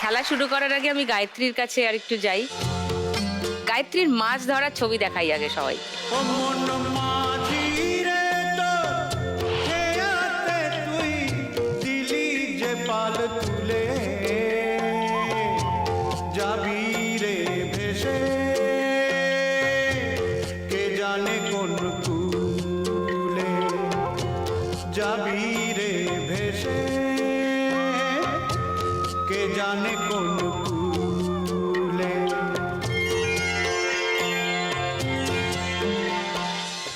খেলা শুরু করার আগে আমি গায়ত্রীর কাছে আর একটু যাই। গায়ত্রীর মাছ ধরার ছবি দেখাই আগে সবাই।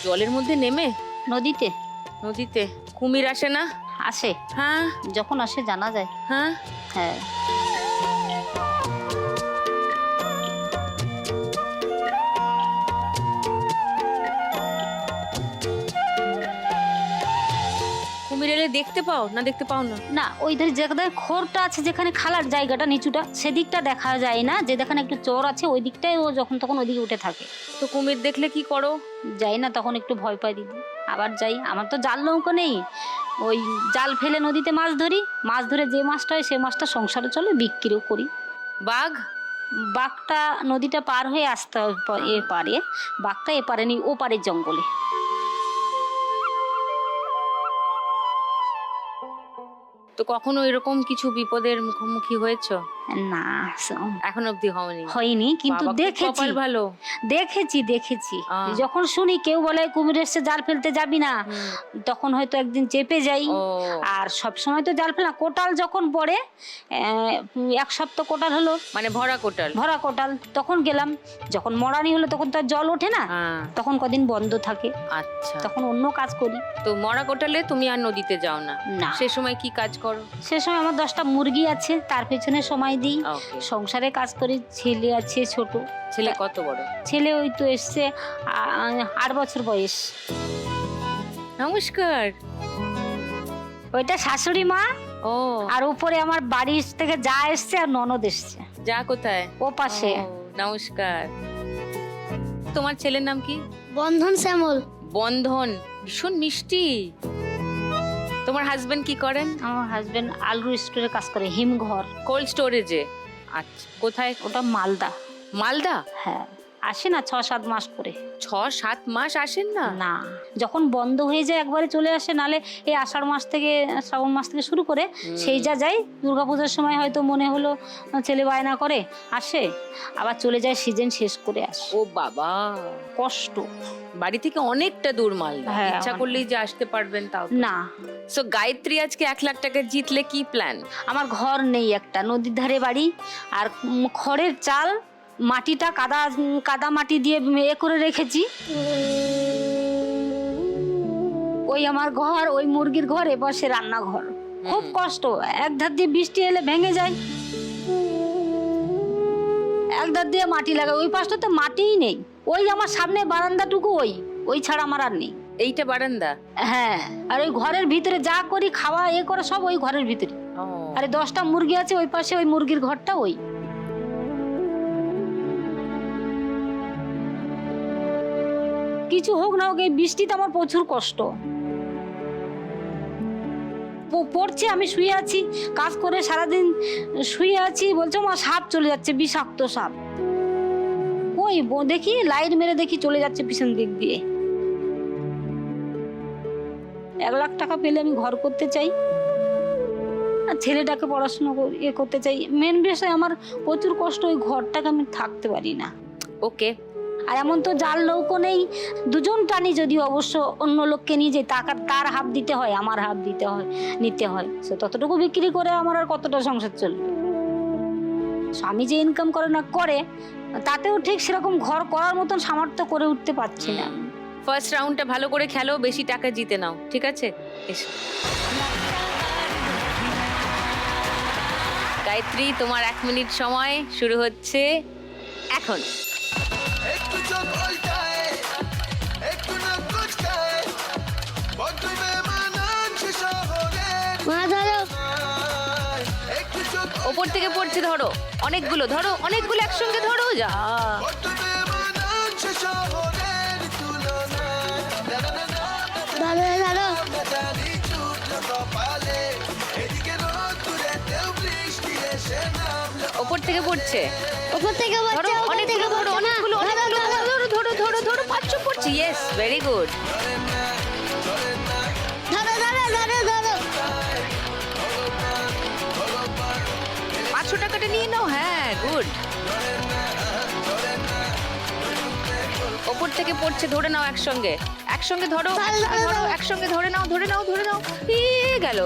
জলের মধ্যে নেমে নদীতে নদীতে কুমির আসে না? আসে, হ্যাঁ যখন আসে জানা যায়। হ্যাঁ হ্যাঁ, কুমির এলে দেখতে পাও না? দেখতে পাও না? না ওই ধারে যেখানে খোরটা আছে, যেখানে খালার জায়গাটা নিচুটা, সেদিকটা দেখা যায় না। যে যেখানে একটু চর আছে ওই দিকটাই ও যখন তখন ওইদিকে উঠে থাকে। তো কুমির দেখলে কি করো? যাই না, তখন একটু ভয় পাই দিদি। আবার যাই, আমার তো জাল নৌকো নেই, ওই জাল ফেলে নদীতে মাছ ধরি। মাছ ধরে যে মাছটা হয় সে মাছটা সংসারে চলে, বিক্রিও করি। বাঘ? বাঘটা নদীটা পার হয়ে আসতে হয় এ পারে, বাঘটা এ পারেনি, ও পারের জঙ্গলে। তো কখনো এরকম কিছু বিপদের মুখোমুখি হয়েছো? না, এখন অব্দি হয়নি? হয়নি, কিন্তু বাবা, খুব দেখেছি। কপাল ভালো। দেখেছি যখন শুনি কেউ বলে কুমির এসছে জাল ফেলতে যাবি না, তখন হয়তো একদিন চেপে যাই। আর সব সময় তো জাল ফেলা, কোটাল যখন পড়ে, এক সপ্তাহ কোটাল হলো, মানে ভরা কোটাল, তখন গেলাম। যখন মরানি হলো তখন তো আর জল ওঠে না, তখন কদিন বন্ধ থাকে। আচ্ছা, তখন অন্য কাজ করি। তো মরা কোটালে তুমি আর নদীতে যাও না? না। সে সময় কি কাজ করো? সে সময় আমার 10টা মুরগি আছে, তার পেছনে সময় দিই। সংসারে কাজ করি। ছেলে আছে ছোট। ছেলে কত বড়? ছেলে ওই তো এসছে 8 বছর বয়স। নমস্কার। ওইটা শাশুড়ি মা। ও, আর উপরে আমার বাড়ি থেকে যা এসছে আর ননদ এসছে। যা কোথায়? ও পাশে। নমস্কার। তোমার ছেলের নাম কি? বন্ধন শ্যামল। বন্ধন, ভীষণ মিষ্টি। তোমার হাজবেন্ড কি করেন? আমার হাজবেন্ড আলু স্টোরে কাজ করে, হিমঘর, কোল্ড স্টোরেজে। আচ্ছা, কোথায়? ওটা মালদা। মালদা? হ্যাঁ, আসে না 6-7 মাস করে। 6-7 মাস আসেন না? না, যখন বন্ধ হয়ে যায় একবারে চলে আসে, নালে এই আষাঢ় মাস থেকে শ্রাবণ মাস থেকে শুরু করে সেই যা যায়। দুর্গাপূজার সময় হয়তো মনে হলো ছেলে বায়না করে আসে, আবার চলে যায় সিজন শেষ করে আসে। ও বাবা, কষ্ট। বাড়ি থেকে অনেকটা দূর মালদা। হ্যাঁ, ইচ্ছা করলেই যে আসতে পারবেন তাও না। সো গায়ত্রী আজকে 1 লাখ টাকা জিতলে কি প্ল্যান? আমার ঘর নেই, একটা নদীর ধারে বাড়ি, আর খড়ের চাল, মাটিটা কাদা মাটি দিয়ে এ করে রেখেছি। ওই আমার ঘর, ওই মুরগির ঘর, এবার সে রান্নাঘর। খুব কষ্ট। এক ধার দিয়ে বৃষ্টি এলে ভেঙে যায়, এক ধার দিয়ে মাটি লাগে, ওই পাশটাতে মাটিই নেই। ওই আমার সামনে বারান্দাটুকু, ওই ছাড়া আমার আর নেই। এইটা বারান্দা? হ্যাঁ, আর ওই ঘরের ভিতরে যা করি, খাওয়া এ করে সব ওই ঘরের ভিতরে। আরে 10টা মুরগি আছে ওই পাশে, ওই মুরগির ঘরটা ওই। কিছু হোক না হোক, এই বৃষ্টিতে আমার প্রচুর কষ্ট পড়ছে। আমি শুয়ে আছি, কাজ করে সারাদিন শুয়ে আছি, বলছে আমার সাপ চলে যাচ্ছে, বিষাক্ত সাপ। ওই দেখি লাইট মেরে দেখি চলে যাচ্ছে পিছন দিক দিয়ে। 1 লাখ টাকা পেলে আমি ঘর করতে চাই, আর ছেলেটাকে পড়াশোনা করতে চাই। মেন বিষয় আমার প্রচুর কষ্ট, ওই ঘরটাকে আমি থাকতে পারি না। ওকে। আর এমন তো জাল নৌকো নেই, 2জন টানি, যদি অবশ্য অন্য লোককে নিয়ে যাই, তার হাফ দিতে হয়, আমার হাফ নিতে হয়। সে ততটুকু বিক্রি করে আমার আর কতটা সংসার চলবে? স্বামী যে ইনকাম করে তাতেও ঠিক সেরকম ঘর করার মতন সামর্থ্য করে উঠতে পারছি না। ফার্স্ট রাউন্ডটা ভালো করে খেলো, বেশি টাকা জিতে নাও, ঠিক আছে? এসো গায়ত্রী, তোমার 1 মিনিট সময় শুরু হচ্ছে এখন। ওপর থেকে পড়ছে, ধরো অনেকগুলো, একসঙ্গে ধরো। যা দাদা ওপর থেকে পড়ছে। উপর থেকে ধরো পড়ছে, উপর থেকে অনেকগুলো ধরো, পড়ছে না। অনেকগুলো ধরো, অনেকগুলো ধরো। ধরো ধরো ধরো ধরো 500 পড়ছে। Yes, very good. ধরো, ধরো, ধরো, ধরো। 500 টাকাটা নিয়ে নাও। হ্যাঁ, গুড। ওপর থেকে পড়ছে, ধরে নাও একসঙ্গে। একসঙ্গে ধরো, ধরো, একসঙ্গে ধরো, ধরো, ধরো। একসঙ্গে ধরে নাও, ধরে নাও, ধরে নাও। গেল।